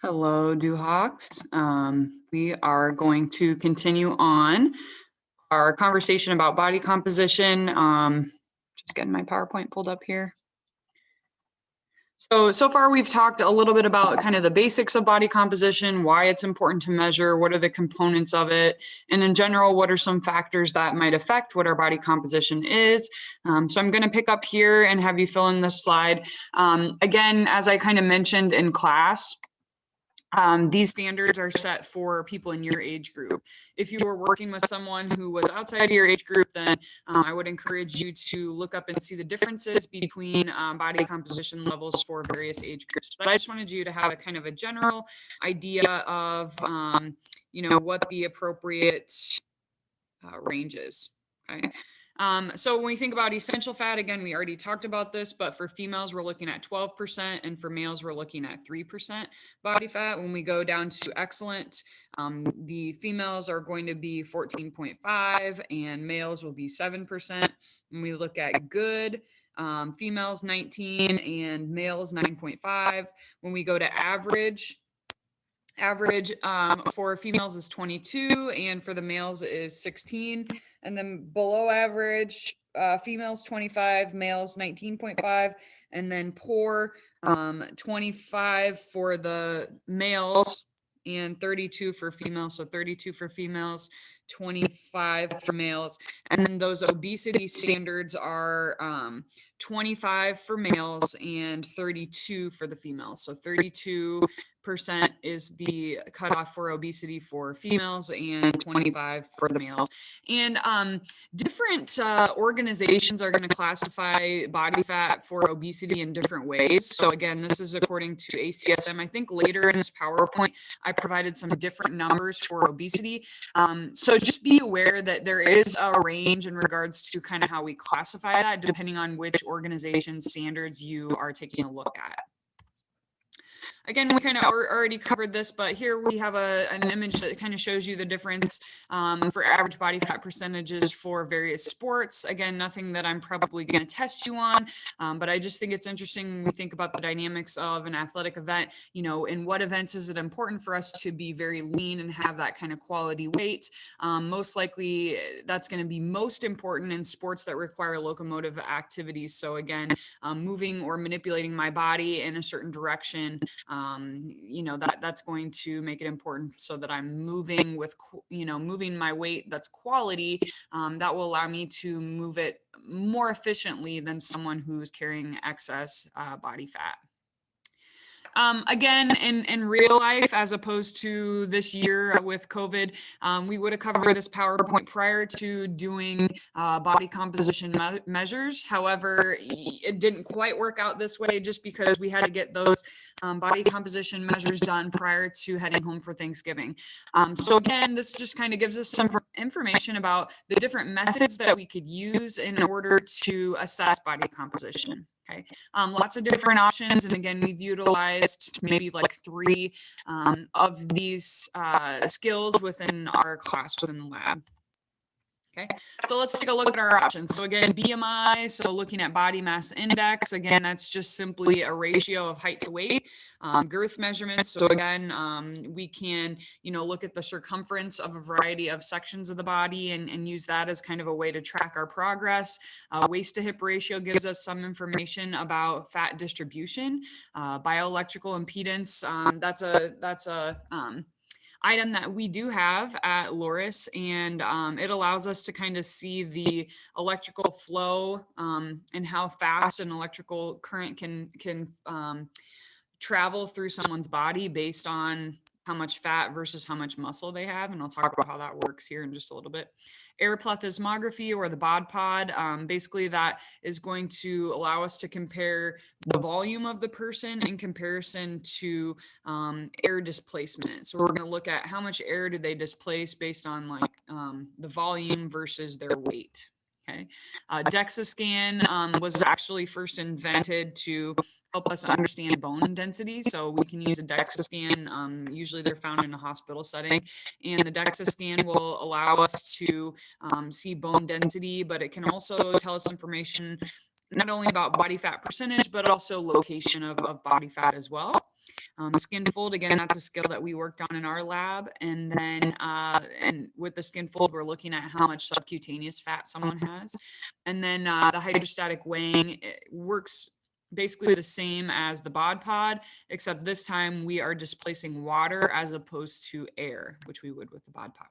Hello, Duhawks. We are going to continue on our conversation about body composition. Just getting my PowerPoint pulled up here. So far we've talked a little bit about kind of the basics of body composition, why it's important to measure, what are the components of it, and in general, what are some factors that might affect what our body composition is. So I'm going to pick up here and have you fill in this slide. Again, as I kind of mentioned in class, these standards are set for people in your age group. If you were working with someone who was outside of your age group, then I would encourage you to look up and see the differences between body composition levels for various age groups. But I just wanted you to have a kind of a general idea of, what the appropriate range is. Okay. So when we think about essential fat, again, we already talked about this, but for females, we're looking at 12%, and for males, we're looking at 3% body fat. When we go down to excellent, the females are going to be 14.5, and males will be 7%. When we look at good, females 19 and males 9.5. When we go to average for females is 22 and for the males is 16, and then below average females 25, males 19.5, and then poor 25 for the males and 32 for females. So 32 for females, 25 for males. And then those obesity standards are 25 for males and 32 for the females. So 32% is the cutoff for obesity for females and 25 for the males. And different organizations are going to classify body fat for obesity in different ways. So again, this is according to ACSM. I think later in this PowerPoint, I provided some different numbers for obesity. So just be aware that there is a range in regards to kind of how we classify that, depending on which organization standards you are taking a look at. Again, we kind of already covered this, but here we have an image that kind of shows you the difference for average body fat percentages for various sports. Again, nothing that I'm probably going to test you on, but I just think it's interesting when we think about the dynamics of an athletic event. In what events is it important for us to be very lean and have that kind of quality weight? Most likely, that's going to be most important in sports that require locomotive activities. So again, moving or manipulating my body in a certain direction, that's going to make it important so that I'm moving with, moving my weight that's quality, that will allow me to move it more efficiently than someone who's carrying excess body fat. Again, in real life, as opposed to this year with COVID, we would have covered this PowerPoint prior to doing body composition measures. However, it didn't quite work out this way just because we had to get those body composition measures done prior to heading home for Thanksgiving. So again, this just kind of gives us some information about the different methods that we could use in order to assess body composition. Okay, lots of different options. And again, we've utilized maybe like 3 of these skills within our class within the lab. Okay, so let's take a look at our options. So again, BMI, so looking at body mass index, again, that's just simply a ratio of height to weight. Girth measurements, so again, we can, look at the circumference of a variety of sections of the body and use that as kind of a way to track our progress. Waist to hip ratio gives us some information about fat distribution. Bioelectrical impedance, that's a item that we do have at Loris, and it allows us to kind of see the electrical flow and how fast an electrical current can travel through someone's body based on how much fat versus how much muscle they have. And I'll talk about how that works here in just a little bit. Air plethysmography, or the bod pod, basically that is going to allow us to compare the volume of the person in comparison to air displacement. So we're going to look at how much air do they displace based on the volume versus their weight. Okay, DEXA scan was actually first invented to help us understand bone density. So we can use a DEXA scan. Usually they're found in a hospital setting, and the DEXA scan will allow us to see bone density, but it can also tell us information not only about body fat percentage, but also location of body fat as well. Skinfold, again, that's a skill that we worked on in our lab. And then and with the Skinfold, we're looking at how much subcutaneous fat someone has. And then the hydrostatic weighing works basically the same as the bod pod, except this time we are displacing water as opposed to air, which we would with the bod pod.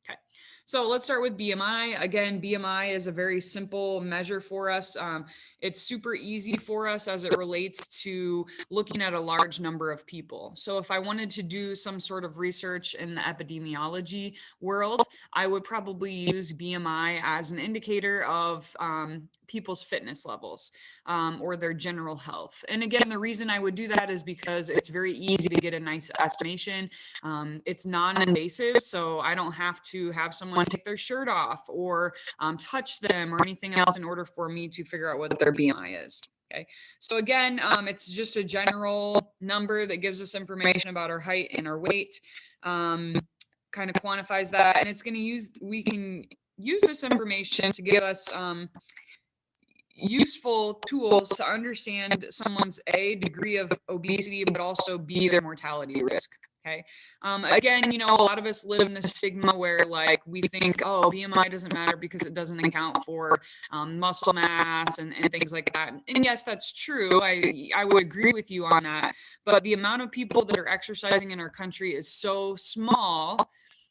Okay, so let's start with BMI. Again, BMI is a very simple measure for us. It's super easy for us as it relates to looking at a large number of people. So if I wanted to do some sort of research in the epidemiology world, I would probably use BMI as an indicator of people's fitness levels or their general health. And again, the reason I would do that is because it's very easy to get a nice estimation. It's non-invasive, so I don't have to have someone take their shirt off or touch them or anything else in order for me to figure out what their BMI is. Okay, so again, it's just a general number that gives us information about our height and our weight, kind of quantifies that, and it's going to use, we can use this information to give us useful tools to understand someone's A, degree of obesity, but also B, their mortality risk. Okay. Again, you know, a lot of us live in this stigma where like we think, oh, BMI doesn't matter because it doesn't account for muscle mass and things like that. And yes, that's true. I would agree with you on that. But the amount of people that are exercising in our country is so small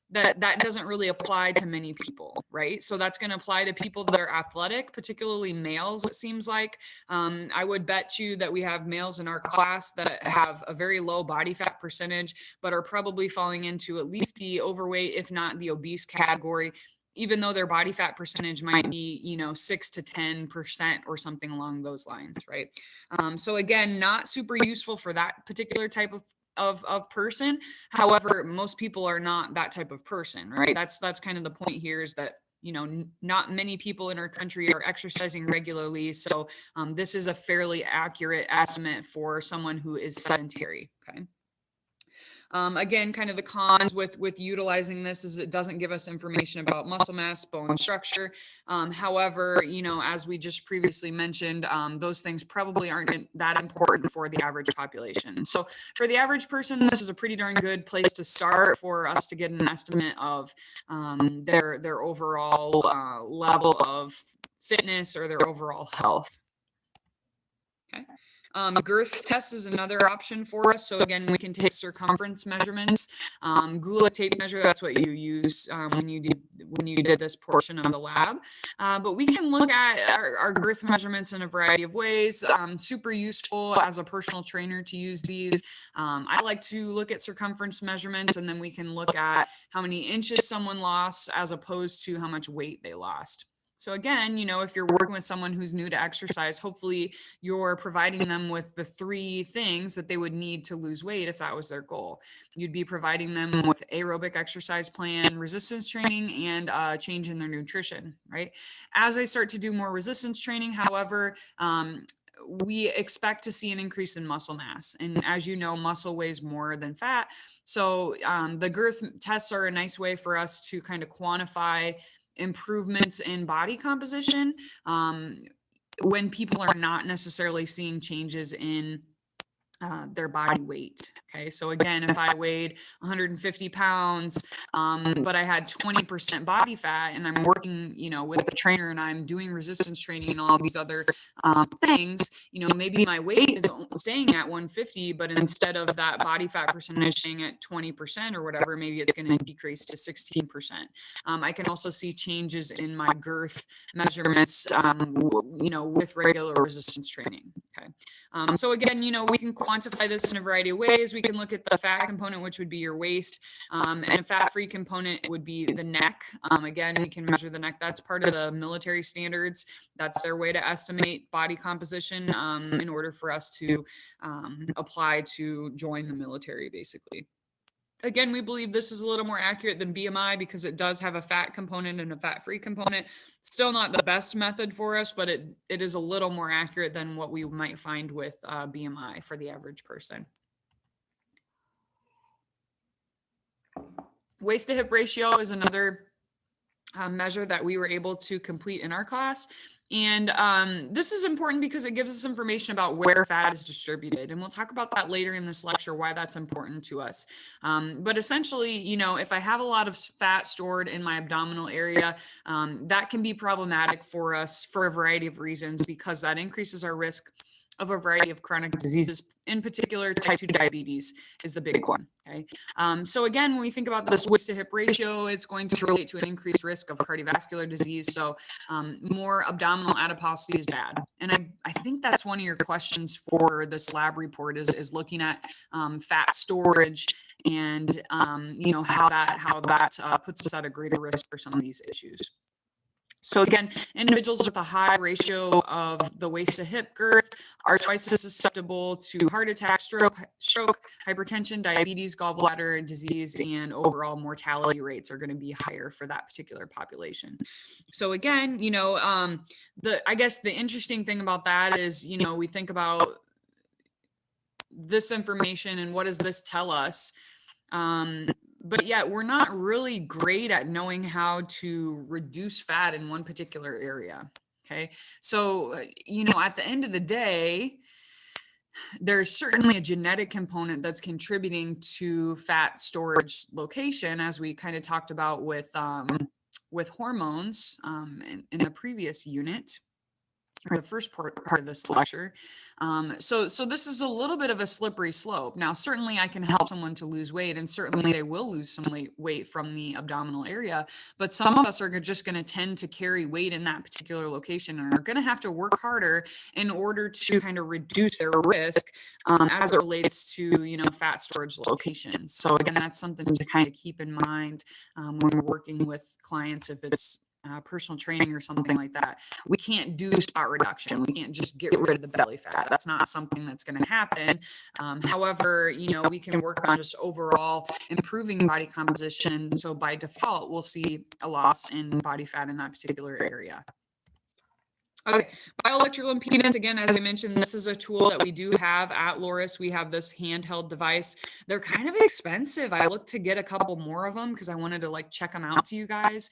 that doesn't really apply to many people, right? So that's going to apply to people that are athletic, particularly males, it seems like. I would bet you that we have males in our class that have a very low body fat percentage, but are probably falling into at least the overweight, if not the obese category, even though their body fat percentage might be, you know, 6 to 10% or something along those lines, right? So again, not super useful for that particular type of person. However, most people are not that type of person, right? That's kind of the point here, is that, you know, not many people in our country are exercising regularly. So this is a fairly accurate estimate for someone who is sedentary. Okay. Again, kind of the cons with utilizing this is it doesn't give us information about muscle mass, bone structure. However, you know, as we just previously mentioned, those things probably aren't that important for the average population. So for the average person, this is a pretty darn good place to start for us to get an estimate of their overall level of fitness or their overall health. Okay. Girth test is another option for us. So again, we can take circumference measurements. Gula tape measure, that's what you use when you did this portion of the lab. But we can look at our girth measurements in a variety of ways. Super useful as a personal trainer to use these. I like to look at circumference measurements, and then we can look at how many inches someone lost as opposed to how much weight they lost. So again, you know, if you're working with someone who's new to exercise, hopefully you're providing them with the 3 things that they would need to lose weight if that was their goal. You'd be providing them with aerobic exercise plan, resistance training, and change in their nutrition, right? As I start to do more resistance training, however, we expect to see an increase in muscle mass. And as you know, muscle weighs more than fat. So the girth tests are a nice way for us to kind of quantify improvements in body composition when people are not necessarily seeing changes in their body weight. Okay, so again, if I weighed 150 pounds, but I had 20% body fat, and I'm working, you know, with a trainer, and I'm doing resistance training and all these other things, you know, maybe my weight is staying at 150, but instead of that body fat percentage staying at 20% or whatever, maybe it's going to decrease to 16%. I can also see changes in my girth measurements, you know, with regular resistance training. Okay, so again, you know, we can quantify this in a variety of ways. We can look at the fat component, which would be your waist, and a fat-free component would be the neck. Again, we can measure the neck. That's part of the military standards. That's their way to estimate body composition in order for us to apply to join the military, basically. Again, we believe this is a little more accurate than BMI because it does have a fat component and a fat-free component. Still not the best method for us, but it is a little more accurate than what we might find with BMI for the average person. Waist to hip ratio is another measure that we were able to complete in our class. And this is important because it gives us information about where fat is distributed. And we'll talk about that later in this lecture, why that's important to us. But essentially, you know, if I have a lot of fat stored in my abdominal area, that can be problematic for us for a variety of reasons, because that increases our risk of a variety of chronic diseases. In particular, type 2 diabetes is the big one. Okay. So again, when we think about this waist to hip ratio, it's going to relate to an increased risk of cardiovascular disease. So more abdominal adiposity is bad. And I think that's one of your questions for this lab report is looking at fat storage and you know, how that puts us at a greater risk for some of these issues. So again, individuals with a high ratio of the waist to hip girth are twice as susceptible to heart attack, stroke, hypertension, diabetes, gallbladder disease, and overall mortality rates are going to be higher for that particular population. So again, you know, I guess the interesting thing about that is, you know, we think about this information and what does this tell us? But yet we're not really great at knowing how to reduce fat in one particular area. Okay. So, you know, at the end of the day, there's certainly a genetic component that's contributing to fat storage location, as we kind of talked about with hormones in the previous unit, or the first part of this lecture. So this is a little bit of a slippery slope. Now, certainly I can help someone to lose weight, and certainly they will lose some weight from the abdominal area, but some of us are just going to tend to carry weight in that particular location and are going to have to work harder in order to kind of reduce their risk as it relates to, you know, fat storage locations. So again, that's something to kind of keep in mind when we're working with clients, if it's personal training or something like that. We can't do spot reduction. We can't just get rid of the belly fat. That's not something that's going to happen. However, you know, we can work on just overall improving body composition. So by default, we'll see a loss in body fat in that particular area. Okay, bioelectrical impedance, again, as I mentioned, this is a tool that we do have at Loris. We have this handheld device. They're kind of expensive. I looked to get a couple more of them because I wanted to like check them out to you guys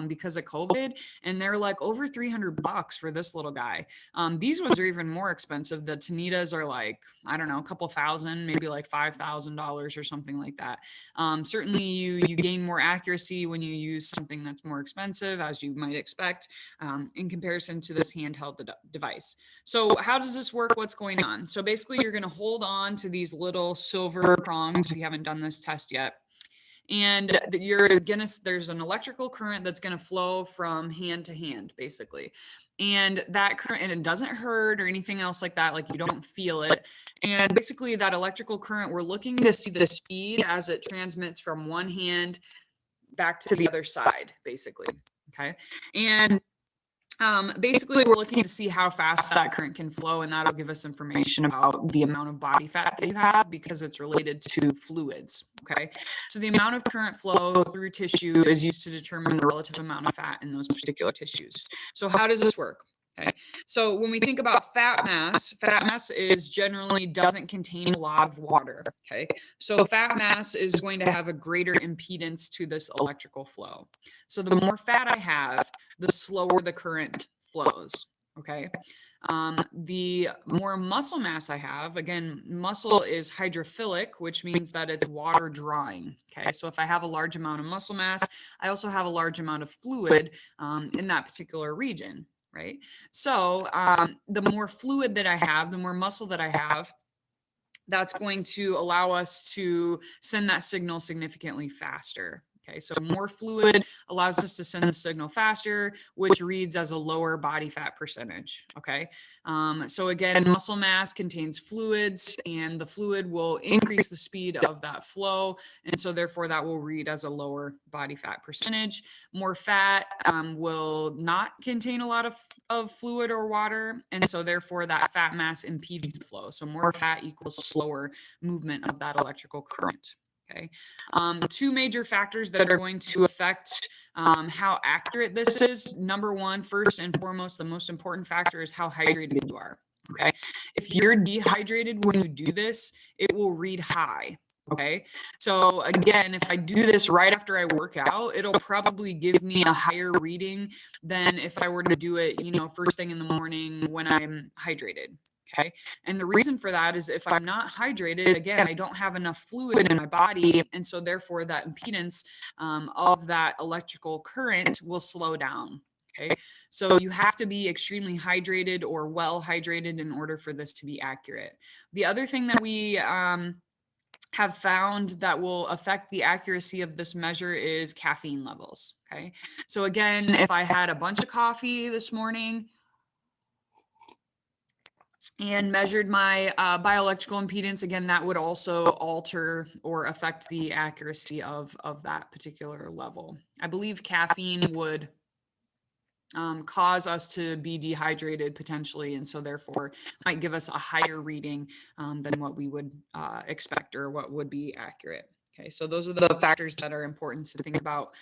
because of COVID. And they're like over $300 for this little guy. These ones are even more expensive. The Tanitas are like, I don't know, a couple thousand, maybe like $5,000 or something like that. Certainly you gain more accuracy when you use something that's more expensive, as you might expect, in comparison to this handheld device. So how does this work? What's going on? So basically you're going to hold on to these little silver prongs if you haven't done this test yet. And there's an electrical current that's going to flow from hand to hand, basically. And that current, and it doesn't hurt or anything else like that. Like, you don't feel it. And basically that electrical current, we're looking to see the speed as it transmits from one hand back to the other side, basically. Okay. And basically we're looking to see how fast that current can flow, and that'll give us information about the amount of body fat that you have, because it's related to fluids. Okay. So the amount of current flow through tissue is used to determine the relative amount of fat in those particular tissues. So how does this work? Okay. So when we think about fat mass is generally doesn't contain a lot of water. Okay. So fat mass is going to have a greater impedance to this electrical flow. So the more fat I have, the slower the current flows. Okay. The more muscle mass I have, again, muscle is hydrophilic, which means that it's water drawing. Okay. So if I have a large amount of muscle mass, I also have a large amount of fluid in that particular region. Right. So the more fluid that I have, the more muscle that I have, that's going to allow us to send that signal significantly faster. Okay, so more fluid allows us to send the signal faster, which reads as a lower body fat percentage. Okay, so again, muscle mass contains fluids, and the fluid will increase the speed of that flow, and so therefore that will read as a lower body fat percentage. More fat will not contain a lot of fluid or water, and so therefore that fat mass impedes the flow. So more fat equals slower movement of that electrical current. Okay. Two major factors that are going to affect how accurate this is. Number one, first and foremost, the most important factor is how hydrated you are. Okay. If you're dehydrated when you do this, it will read high. Okay, so again, if I do this right after I work out, it'll probably give me a higher reading than if I were to do it, you know, first thing in the morning when I'm hydrated. Okay, and the reason for that is if I'm not hydrated, again, I don't have enough fluid in my body, and so therefore that impedance of that electrical current will slow down. Okay, so you have to be extremely hydrated or well hydrated in order for this to be accurate. The other thing that we have found that will affect the accuracy of this measure is caffeine levels. Okay. So again, if I had a bunch of coffee this morning and measured my bioelectrical impedance, again, that would also alter or affect the accuracy of that particular level. I believe caffeine would cause us to be dehydrated potentially, and so therefore might give us a higher reading than what we would expect or what would be accurate. Okay, so those are the factors that are important to think about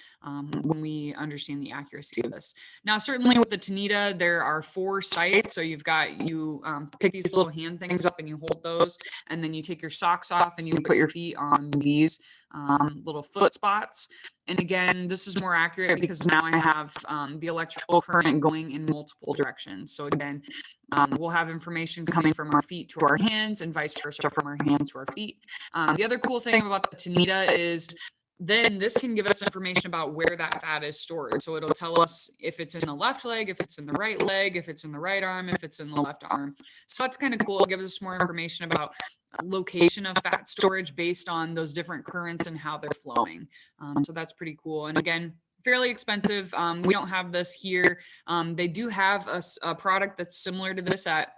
when we understand the accuracy of this. Now, certainly with the Tanita, there are 4 sites. So you've got, you pick these little hand things up and you hold those, and then you take your socks off and you put your feet on these little foot spots. And again, this is more accurate because now I have the electrical current going in multiple directions. So again, we'll have information coming from our feet to our hands and vice versa from our hands to our feet. The other cool thing about the Tanita is then this can give us information about where that fat is stored. So it'll tell us if it's in the left leg, if it's in the right leg, if it's in the right arm, if it's in the left arm. So that's kind of cool. It gives us more information about location of fat storage based on those different currents and how they're flowing. So that's pretty cool. And again, fairly expensive. We don't have this here. They do have a product that's similar to this at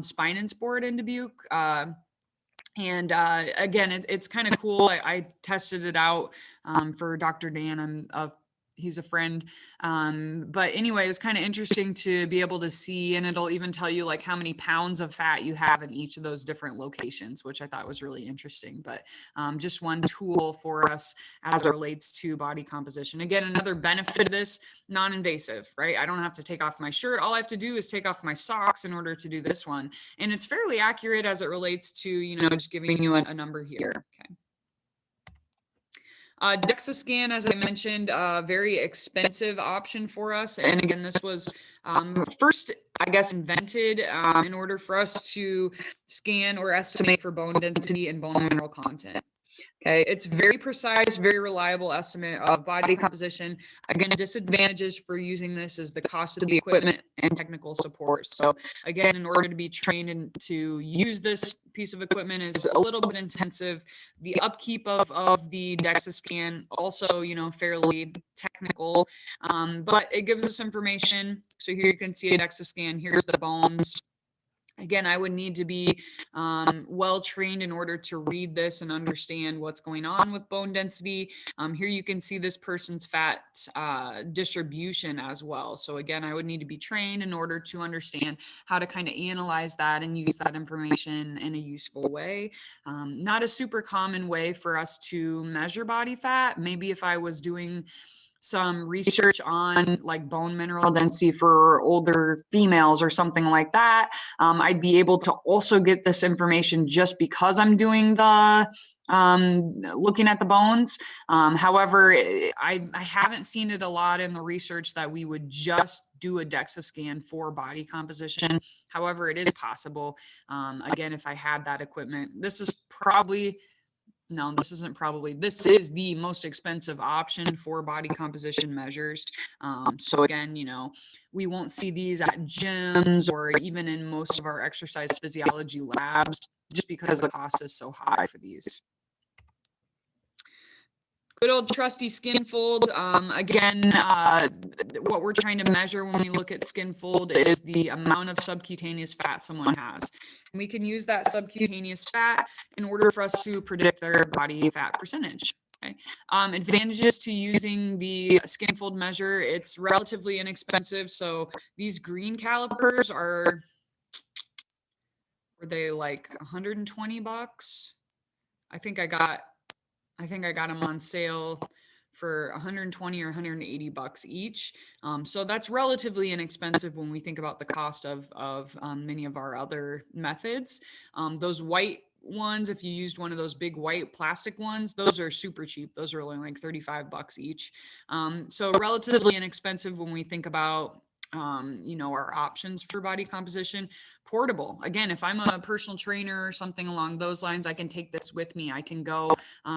Spine and Sport in Dubuque. And again, it's kind of cool. I tested it out for Dr. Dan. He's a friend. But anyway, it's kind of interesting to be able to see, and it'll even tell you like how many pounds of fat you have in each of those different locations, which I thought was really interesting. But just one tool for us as it relates to body composition. Again, another benefit of this, non-invasive, right? I don't have to take off my shirt. All I have to do is take off my socks in order to do this one. And it's fairly accurate as it relates to, you know, just giving you a number here. Okay. DEXA Scan, as I mentioned, a very expensive option for us. And again, this was first, I guess, invented in order for us to scan or estimate for bone density and bone mineral content. Okay, it's very precise, very reliable estimate of body composition. Again, disadvantages for using this is the cost of the equipment and technical support. So again, in order to be trained and to use this piece of equipment is a little bit intensive. The upkeep of the DEXA scan also, you know, fairly technical, but it gives us information. So here you can see a DEXA scan. Here's the bones. Again, I would need to be well trained in order to read this and understand what's going on with bone density. Here you can see this person's fat distribution as well. So again, I would need to be trained in order to understand how to kind of analyze that and use that information in a useful way. Not a super common way for us to measure body fat. Maybe if I was doing some research on like bone mineral density for older females or something like that, I'd be able to also get this information just because I'm doing the looking at the bones. However, I haven't seen it a lot in the research that we would just do a DEXA scan for body composition. However, it is possible. Again, if I had that equipment, this is probably no, this isn't probably, this is the most expensive option for body composition measures. So again, you know, we won't see these at gyms or even in most of our exercise physiology labs just because the cost is so high for these. Good old trusty Skinfold. Again, what we're trying to measure when we look at Skinfold is the amount of subcutaneous fat someone has. And we can use that subcutaneous fat in order for us to predict their body fat percentage. Okay. Advantages to using the Skinfold measure, it's relatively inexpensive. So these green calipers were they like 120 bucks? I think I got them on sale for 120 or 180 bucks each. So that's relatively inexpensive when we think about the cost of many of our other methods. Those white ones, if you used one of those big white plastic ones, those are super cheap. Those are only like 35 bucks each. So relatively inexpensive when we think about our options for body composition. Portable. Again, if I'm a personal trainer or something along those lines, I can take this with me. I can go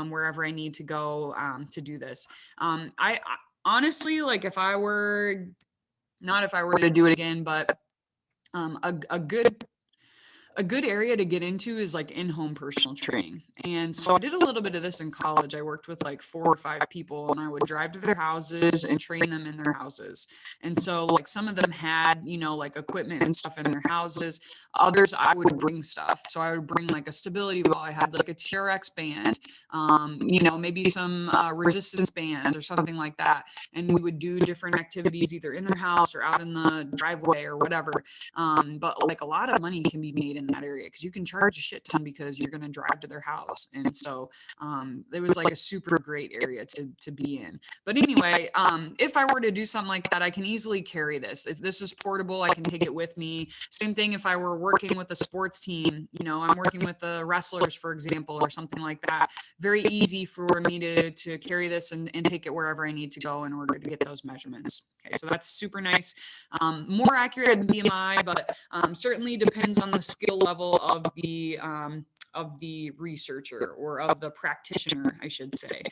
wherever I need to go to do this. I honestly, like if I were to do it again, but a good area to get into is like in-home personal training. And so I did a little bit of this in college. I worked with like 4 or 5 people, and I would drive to their houses and train them in their houses. And so like some of them had, like equipment and stuff in their houses. Others, I would bring stuff. So I would bring like a stability ball. I had like a TRX band, maybe some resistance bands or something like that. And we would do different activities either in their house or out in the driveway or whatever. But like a lot of money can be made in that area because you can charge a shit ton because you're going to drive to their house. And so it was like a super great area to be in. But anyway, if I were to do something like that, I can easily carry this. If this is portable, I can take it with me. Same thing if I were working with a sports team, I'm working with the wrestlers, for example, or something like that. Very easy for me to carry this and take it wherever I need to go in order to get those measurements. Okay, so that's super nice. More accurate than BMI, but certainly depends on the skill level of the researcher or of the practitioner, I should say.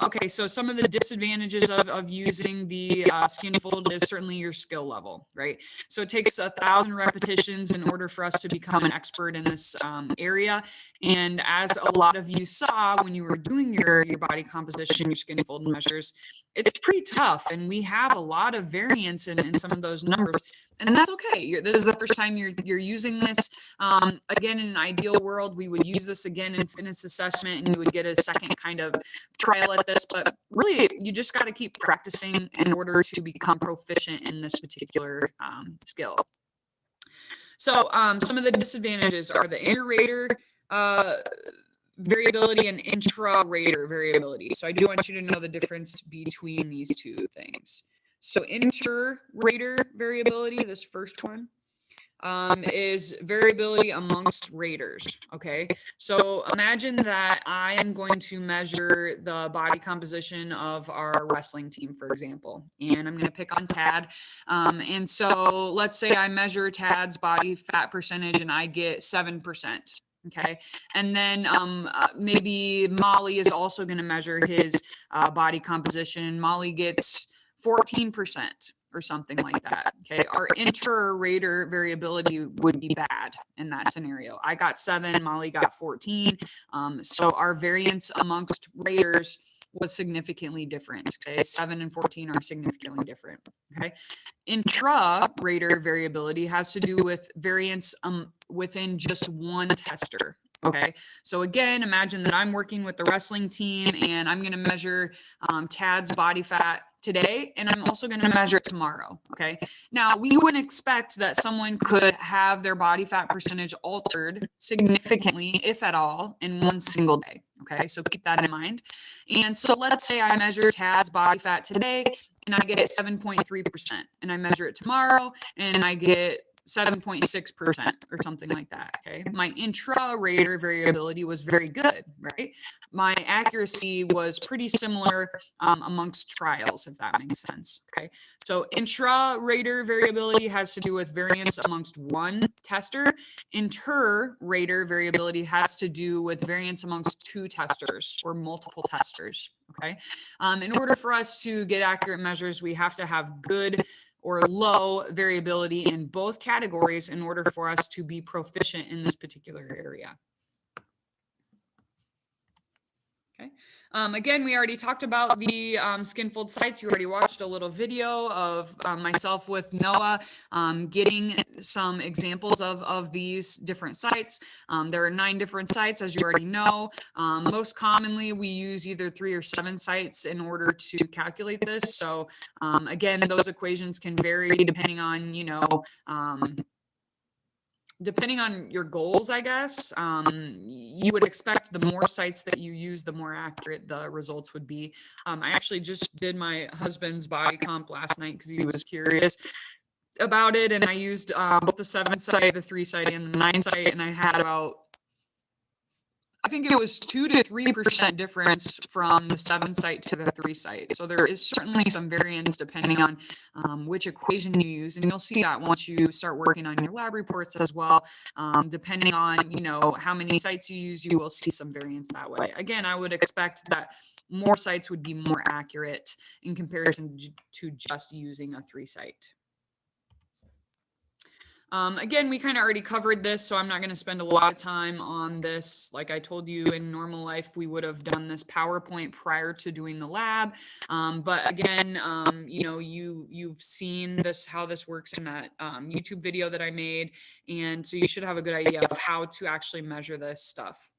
Okay, so some of the disadvantages of using the Skinfold is certainly your skill level, right? So it takes 1,000 repetitions in order for us to become an expert in this area. And as a lot of you saw when you were doing your body composition, your Skinfold measures, it's pretty tough. And we have a lot of variance in some of those numbers. And that's okay. This is the first time you're using this. Again, in an ideal world, we would use this again in fitness assessment, and you would get a second kind of trial at this. But really, you just got to keep practicing in order to become proficient in this particular skill. So some of the disadvantages are the inter-rater variability and intra-rater variability. So I do want you to know the difference between these two things. So inter-rater variability, this first one, is variability amongst raters. Okay, so imagine that I am going to measure the body composition of our wrestling team, for example, and I'm going to pick on Tad. And so let's say I measure Tad's body fat percentage and I get 7%. Okay, and then maybe Molly is also going to measure his body composition. Molly gets 14% or something like that. Okay, our inter-rater variability would be bad in that scenario. I got 7, Molly got 14. So our variance amongst raters was significantly different. Okay, 7 and 14 are significantly different. Okay, intra-rater variability has to do with variance within just one tester. Okay, so again, imagine that I'm working with the wrestling team and I'm going to measure Tad's body fat today, and I'm also going to measure it tomorrow. Okay, now we wouldn't expect that someone could have their body fat percentage altered significantly, if at all, in one single day. Okay, so keep that in mind. And so let's say I measure Tad's body fat today and I get 7.3%, and I measure it tomorrow and I get 7.6% or something like that. Okay, my intra-rater variability was very good, right? My accuracy was pretty similar amongst trials, if that makes sense. Okay, so intra-rater variability has to do with variance amongst one tester. Inter-rater variability has to do with variance amongst 2 testers or multiple testers. Okay, in order for us to get accurate measures, we have to have good or low variability in both categories in order for us to be proficient in this particular area. Okay. Again, we already talked about the Skinfold sites. You already watched a little video of myself with Noah getting some examples of these different sites. There are 9 different sites, as you already know. Most commonly, we use either 3 or 7 sites in order to calculate this. So again, those equations can vary depending on, depending on your goals, I guess. You would expect the more sites that you use, the more accurate the results would be. I actually just did my husband's body comp last night because he was curious about it, and I used both the 7 site, the 3 site, and the 9 site, and I had about I think it was 2 to 3% difference from the 7 site to the 3 site. So there is certainly some variance depending on which equation you use. And you'll see that once you start working on your lab reports as well. Depending on, you know, how many sites you use, you will see some variance that way. Again, I would expect that more sites would be more accurate in comparison to just using a 3 site. Again, we kind of already covered this, so I'm not going to spend a lot of time on this. Like I told you, in normal life, we would have done this PowerPoint prior to doing the lab. But again, you know, you've seen this, how this works in that YouTube video that I made. And so you should have a good idea of how to actually measure this stuff.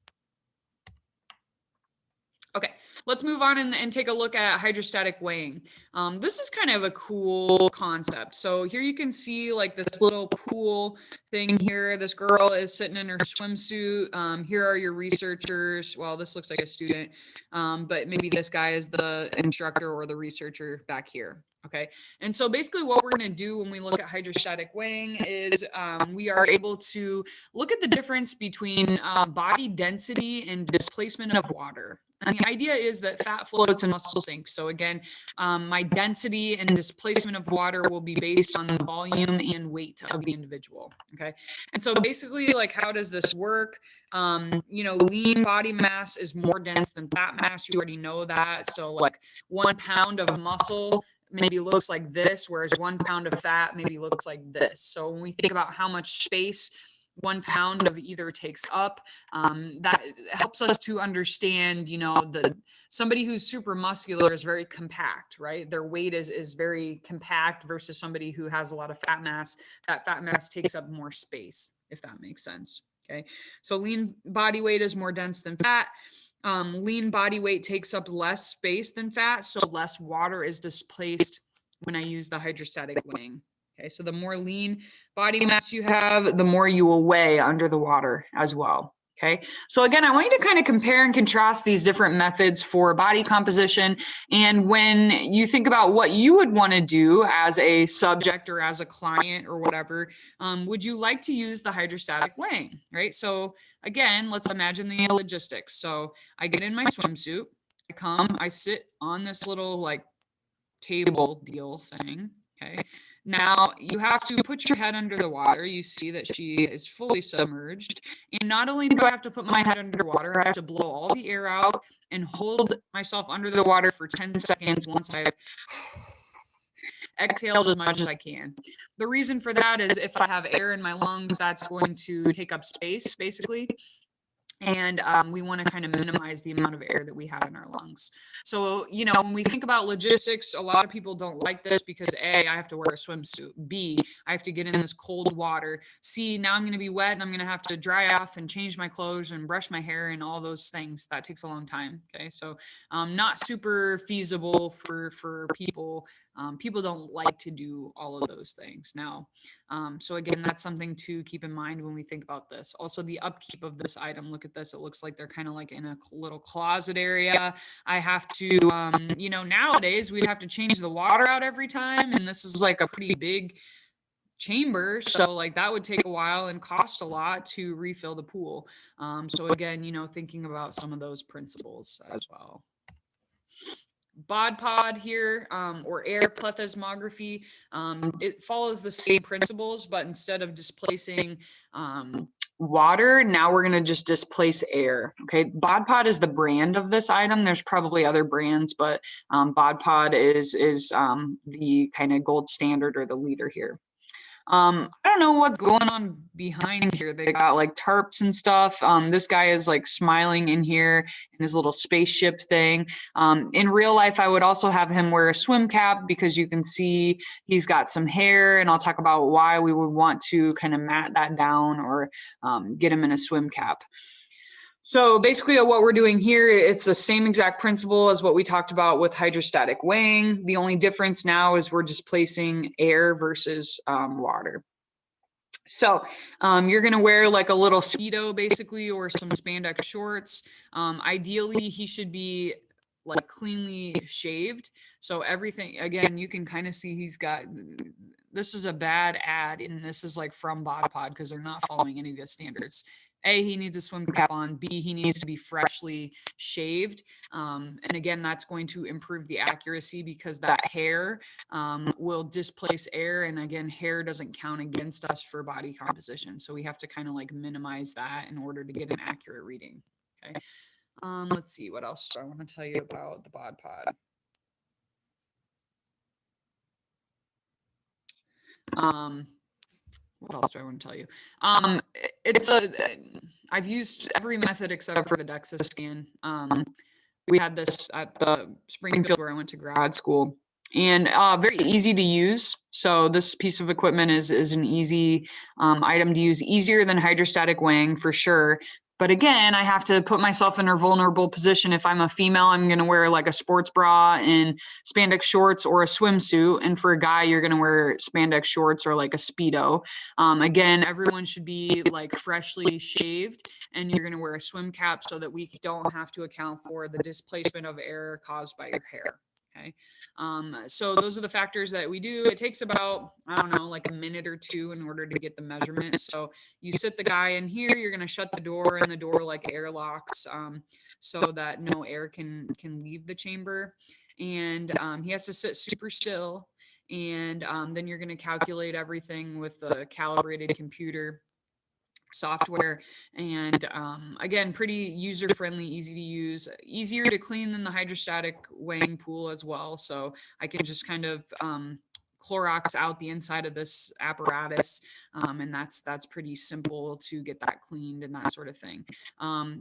Okay, let's move on and take a look at hydrostatic weighing. This is kind of a cool concept. So here you can see like this little pool thing here. This girl is sitting in her swimsuit. Here are your researchers. Well, this looks like a student, but maybe this guy is the instructor or the researcher back here. Okay, and so basically what we're going to do when we look at hydrostatic weighing is we are able to look at the difference between body density and displacement of water. And the idea is that fat floats and muscle sinks. So again, my density and displacement of water will be based on the volume and weight of the individual. Okay, and so basically, like, how does this work? You know, lean body mass is more dense than fat mass. You already know that. So like 1 pound of muscle maybe looks like this, whereas 1 pound of fat maybe looks like this. So when we think about how much space 1 pound of either takes up, that helps us to understand, you know, somebody who's super muscular is very compact, right? Their weight is very compact versus somebody who has a lot of fat mass. That fat mass takes up more space, if that makes sense. Okay, so lean body weight is more dense than fat. Lean body weight takes up less space than fat, so less water is displaced when I use the hydrostatic weighing. Okay, so the more lean body mass you have, the more you will weigh under the water as well. Okay, so again, I want you to kind of compare and contrast these different methods for body composition. And when you think about what you would want to do as a subject or as a client or whatever, would you like to use the hydrostatic weighing, right? So again, let's imagine the logistics. So I get in my swimsuit, I sit on this little like table deal thing. Okay. Now you have to put your head under the water. You see that she is fully submerged. And not only do I have to put my head under water, I have to blow all the air out and hold myself under the water for 10 seconds once I've exhaled as much as I can. The reason for that is if I have air in my lungs, that's going to take up space, basically. And we want to kind of minimize the amount of air that we have in our lungs. So, you know, when we think about logistics, a lot of people don't like this because A, I have to wear a swimsuit. B, I have to get in this cold water. C, now I'm going to be wet and I'm going to have to dry off and change my clothes and brush my hair and all those things. That takes a long time. Okay, so not super feasible for people. People don't like to do all of those things now. So again, that's something to keep in mind when we think about this. Also, the upkeep of this item. Look at this. It looks like they're kind of like in a little closet area. I have to, you know, nowadays we'd have to change the water out every time. And this is like a pretty big chamber. So like that would take a while and cost a lot to refill the pool. So again, you know, thinking about some of those principles as well. BOD pod here, or air plethysmography, it follows the same principles, but instead of displacing water, now we're going to just displace air. Okay, BOD pod is the brand of this item. There's probably other brands, but BOD pod is the kind of gold standard or the leader here. I don't know what's going on behind here. They got like tarps and stuff. This guy is like smiling in here in his little spaceship thing. In real life, I would also have him wear a swim cap because you can see he's got some hair, and I'll talk about why we would want to kind of mat that down or get him in a swim cap. So basically what we're doing here, it's the same exact principle as what we talked about with hydrostatic weighing. The only difference now is we're displacing air versus water. So you're going to wear like a little Speedo basically, or some spandex shorts. Ideally, he should be like cleanly shaved. So everything, again, you can kind of see he's got, this is a bad ad, and this is like from BOD pod because they're not following any of the standards. A, he needs a swim cap on, B, he needs to be freshly shaved. And again, that's going to improve the accuracy because that hair will displace air. And again, hair doesn't count against us for body composition. So we have to kind of like minimize that in order to get an accurate reading. Okay. Let's see, what else do I want to tell you about the bod pod? What else do I want to tell you? I've used every method except for the DEXA scan. We had this at the Springfield where I went to grad school, and very easy to use. So this piece of equipment is an easy item to use, easier than hydrostatic weighing for sure. But again, I have to put myself in a vulnerable position. If I'm a female, I'm going to wear like a sports bra and spandex shorts or a swimsuit. And for a guy, you're going to wear spandex shorts or like a Speedo. Again, everyone should be like freshly shaved, and you're going to wear a swim cap so that we don't have to account for the displacement of air caused by your hair. Okay. So those are the factors that we do. It takes about, I don't know, like a minute or two in order to get the measurement. So you sit the guy in here, you're going to shut the door, and the door like airlocks so that no air can leave the chamber. And he has to sit super still. And then you're going to calculate everything with a calibrated computer software. And again, pretty user friendly, easy to use, easier to clean than the hydrostatic weighing pool as well. So I can just kind of Clorox out the inside of this apparatus, and that's pretty simple to get that cleaned and that sort of thing.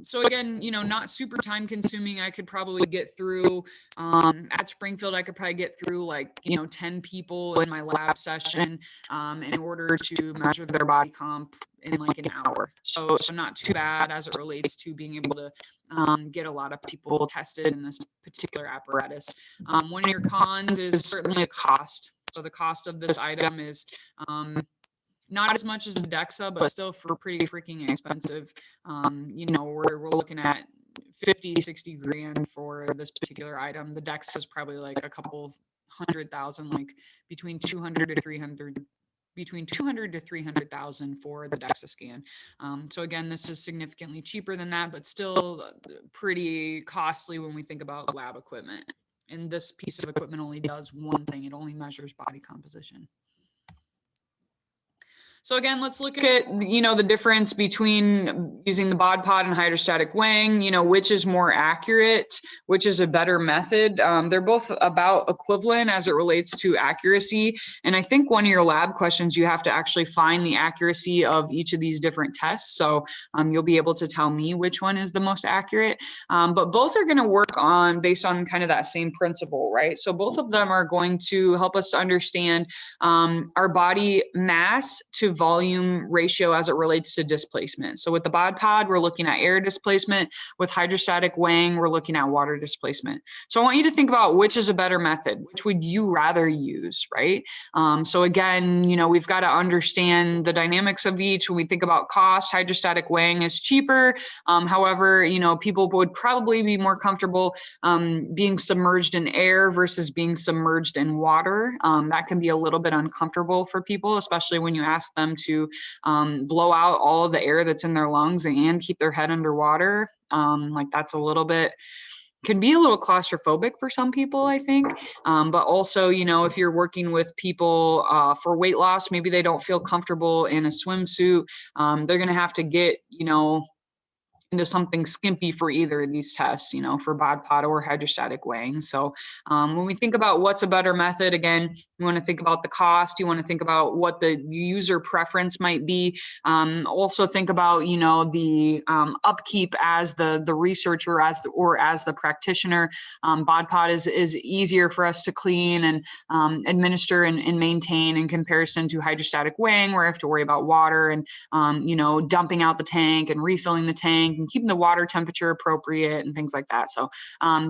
So again, you know, not super time consuming. I could probably get through at Springfield, I could probably get through like, you know, 10 people in my lab session in order to measure their body comp in like an hour. So not too bad as it relates to being able to get a lot of people tested in this particular apparatus. One of your cons is certainly a cost. So the cost of this item is not as much as the DEXA, but still for pretty freaking expensive. You know, we're looking at 50, 60 grand for this particular item. The DEXA is probably like a couple $100,000, like between 200 to 300 for the DEXA scan. So again, this is significantly cheaper than that, but still pretty costly when we think about lab equipment. And this piece of equipment only does one thing. It only measures body composition. So again, let's look at, you know, the difference between using the bod pod and hydrostatic weighing, you know, which is more accurate, which is a better method. They're both about equivalent as it relates to accuracy. And I think one of your lab questions, you have to actually find the accuracy of each of these different tests. So you'll be able to tell me which one is the most accurate. But both are going to work on based on kind of that same principle, right? So both of them are going to help us to understand our body mass to volume ratio as it relates to displacement. So with the bod pod, we're looking at air displacement. With hydrostatic weighing, we're looking at water displacement. So I want you to think about which is a better method. Which would you rather use, right? So again, you know, we've got to understand the dynamics of each. When we think about cost, hydrostatic weighing is cheaper. However, you know, people would probably be more comfortable being submerged in air versus being submerged in water. That can be a little bit uncomfortable for people, especially when you ask them to blow out all of the air that's in their lungs and keep their head underwater. Like that's a little bit, can be a little claustrophobic for some people, I think. But also, you know, if you're working with people for weight loss, maybe they don't feel comfortable in a swimsuit. They're going to have to get, you know, into something skimpy for either of these tests, you know, for bod pod or hydrostatic weighing. So when we think about what's a better method, again, you want to think about the cost. You want to think about what the user preference might be. Also think about, you know, the upkeep as the researcher or as the practitioner. Bod pod is easier for us to clean and administer and maintain in comparison to hydrostatic weighing, where I have to worry about water and, you know, dumping out the tank and refilling the tank and keeping the water temperature appropriate and things like that. So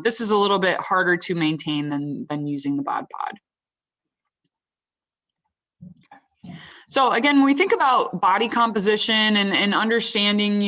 this is a little bit harder to maintain than using the bod pod. So again, when we think about body composition and understanding,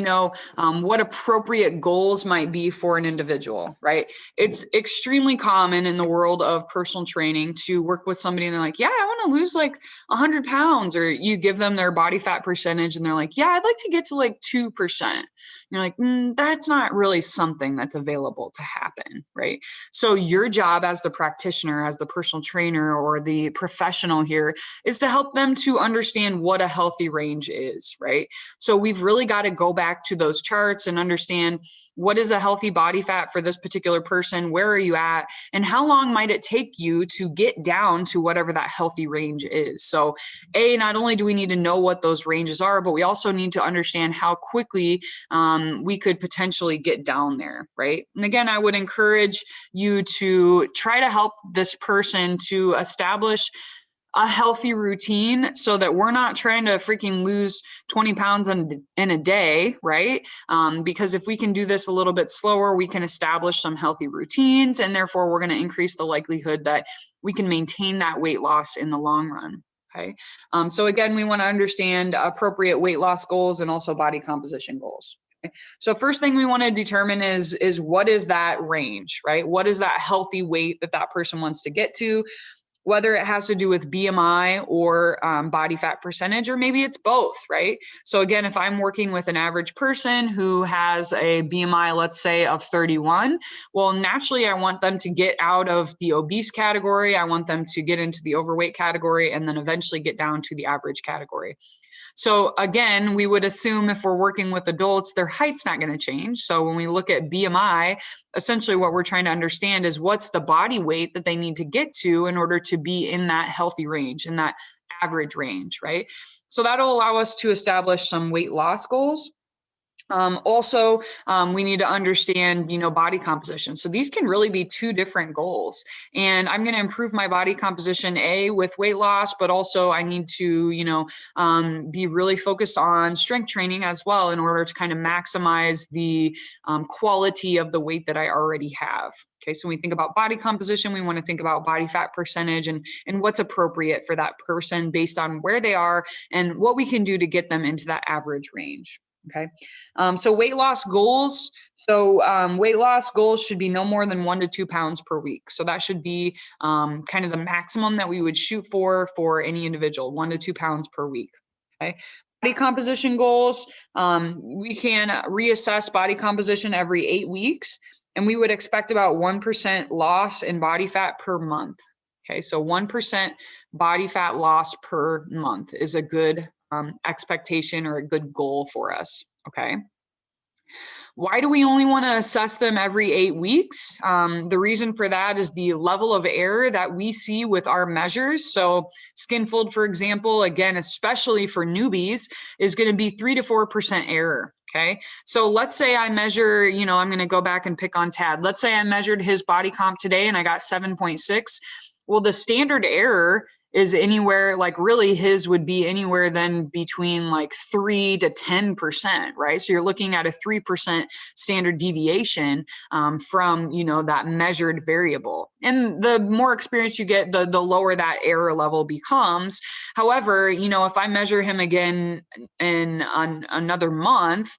what appropriate goals might be for an individual, right? It's extremely common in the world of personal training to work with somebody and they're like, yeah, I want to lose like 100 pounds, or you give them their body fat percentage and they're like, yeah, I'd like to get to like 2%. You're like, that's not really something that's available to happen, right? So your job as the practitioner, as the personal trainer or the professional here is to help them to understand what a healthy range is, right? So we've really got to go back to those charts and understand what is a healthy body fat for this particular person, where are you at, and how long might it take you to get down to whatever that healthy range is. So not only do we need to know what those ranges are, but we also need to understand how quickly we could potentially get down there, right? And again, I would encourage you to try to help this person to establish a healthy routine so that we're not trying to freaking lose 20 pounds in a day, right? Because if we can do this a little bit slower, we can establish some healthy routines, and therefore we're going to increase the likelihood that we can maintain that weight loss in the long run. Okay. So again, we want to understand appropriate weight loss goals and also body composition goals. Okay? So first thing we want to determine is what is that range, right? What is that healthy weight that that person wants to get to? Whether it has to do with BMI or body fat percentage, or maybe it's both, right? So again, if I'm working with an average person who has a BMI, let's say, of 31, well, naturally, I want them to get out of the obese category. I want them to get into the overweight category and then eventually get down to the average category. So again, we would assume if we're working with adults, their height's not going to change. So when we look at BMI, essentially what we're trying to understand is what's the body weight that they need to get to in order to be in that healthy range, in that average range, right? So that'll allow us to establish some weight loss goals. We need to understand, body composition. So these can really be two different goals. And I'm going to improve my body composition, with weight loss, but also I need to, be really focused on strength training as well in order to kind of maximize the quality of the weight that I already have. Okay, so when we think about body composition, we want to think about body fat percentage and what's appropriate for that person based on where they are and what we can do to get them into that average range. Okay. So weight loss goals. So weight loss goals should be no more than 1 to 2 pounds per week. So that should be kind of the maximum that we would shoot for any individual, 1 to 2 pounds per week. Okay. Body composition goals. We can reassess body composition every 8 weeks, and we would expect about 1% loss in body fat per month. Okay. So 1% body fat loss per month is a good expectation or a good goal for us. Okay. Why do we only want to assess them every 8 weeks? The reason for that is the level of error that we see with our measures. So Skinfold, for example, again, especially for newbies, is going to be 3 to 4% error. Okay. So let's say I measure, I'm going to go back and pick on Tad. Let's say I measured his body comp today and I got 7.6. Well, the standard error is anywhere, like really his would be anywhere then between like 3 to 10%, right? So you're looking at a 3% standard deviation from, that measured variable. And the more experience you get, the lower that error level becomes. However, if I measure him again in another month,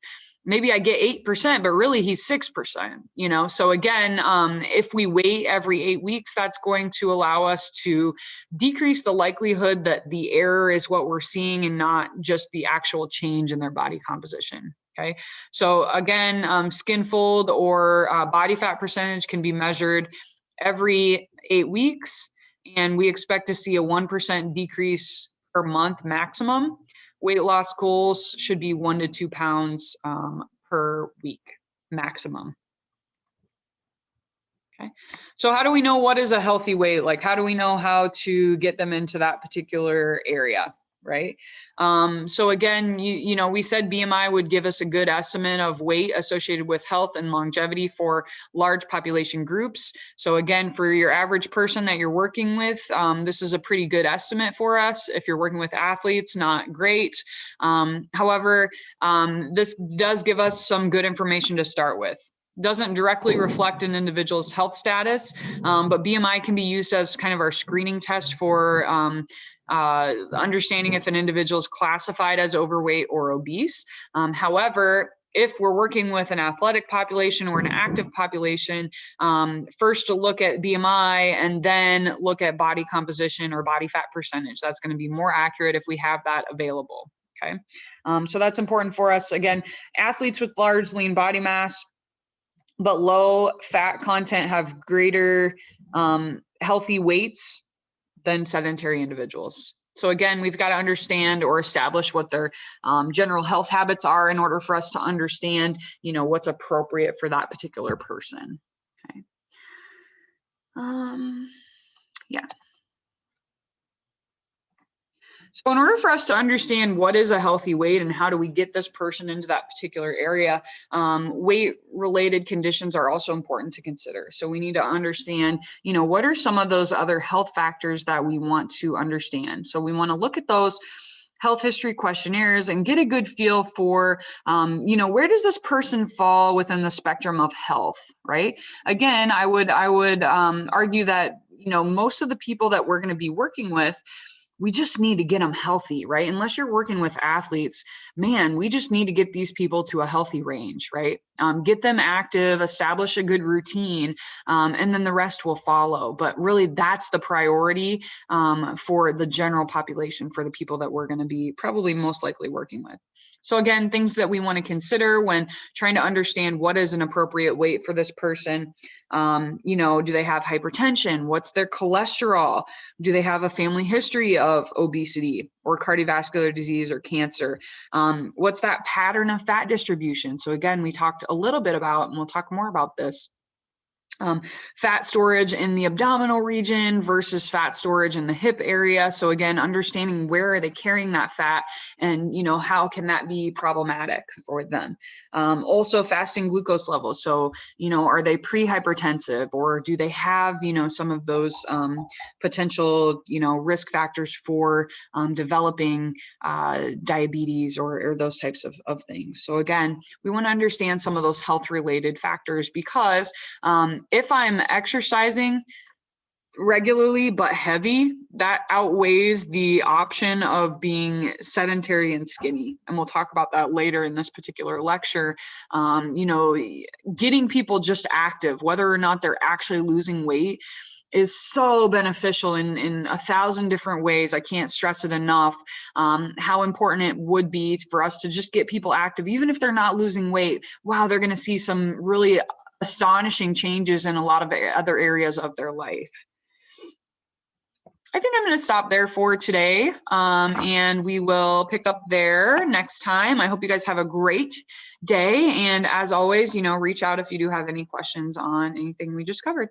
maybe I get 8%, but really he's 6%, So again, if we wait every 8 weeks, that's going to allow us to decrease the likelihood that the error is what we're seeing and not just the actual change in their body composition. Okay. So again, Skinfold or body fat percentage can be measured every 8 weeks, and we expect to see a 1% decrease per month maximum. Weight loss goals should be 1 to 2 pounds per week maximum. Okay. So how do we know what is a healthy weight? Like, how do we know how to get them into that particular area? Right. So again, we said BMI would give us a good estimate of weight associated with health and longevity for large population groups. So again, for your average person that you're working with, this is a pretty good estimate for us. If you're working with athletes, not great. However, this does give us some good information to start with. Doesn't directly reflect an individual's health status, but BMI can be used as kind of our screening test for understanding if an individual is classified as overweight or obese. However, if we're working with an athletic population or an active population, first to look at BMI and then look at body composition or body fat percentage. That's going to be more accurate if we have that available. Okay. So that's important for us. Again, athletes with large lean body mass but low fat content have greater healthy weights than sedentary individuals. So again, we've got to understand or establish what their general health habits are in order for us to understand, what's appropriate for that particular person. Okay. Yeah. So in order for us to understand what is a healthy weight and how do we get this person into that particular area, weight-related conditions are also important to consider. So we need to understand, what are some of those other health factors that we want to understand. So we want to look at those health history questionnaires and get a good feel for, where does this person fall within the spectrum of health, right? Again, I would argue that, most of the people that we're going to be working with, we just need to get them healthy, right? Unless you're working with athletes, man, we just need to get these people to a healthy range, right? Get them active, establish a good routine, and then the rest will follow. But really, that's the priority for the general population, for the people that we're going to be probably most likely working with. So again, things that we want to consider when trying to understand what is an appropriate weight for this person. Do they have hypertension? What's their cholesterol? Do they have a family history of obesity or cardiovascular disease or cancer? What's that pattern of fat distribution? So again, we talked a little bit about, and we'll talk more about this, fat storage in the abdominal region versus fat storage in the hip area. So again, understanding where are they carrying that fat and, how can that be problematic for them? Also fasting glucose levels. So, are they pre-hypertensive or do they have, some of those potential, risk factors for developing diabetes or those types of things. So again, we want to understand some of those health related factors because if I'm exercising regularly but heavy, that outweighs the option of being sedentary and skinny. And we'll talk about that later in this particular lecture. Getting people just active, whether or not they're actually losing weight, is so beneficial in 1,000 different ways. I can't stress it enough, how important it would be for us to just get people active, even if they're not losing weight. Wow, they're going to see some really astonishing changes in a lot of other areas of their life. I think I'm going to stop there for today, and we will pick up there next time. I hope you guys have a great day, and as always, reach out if you do have any questions on anything we just covered.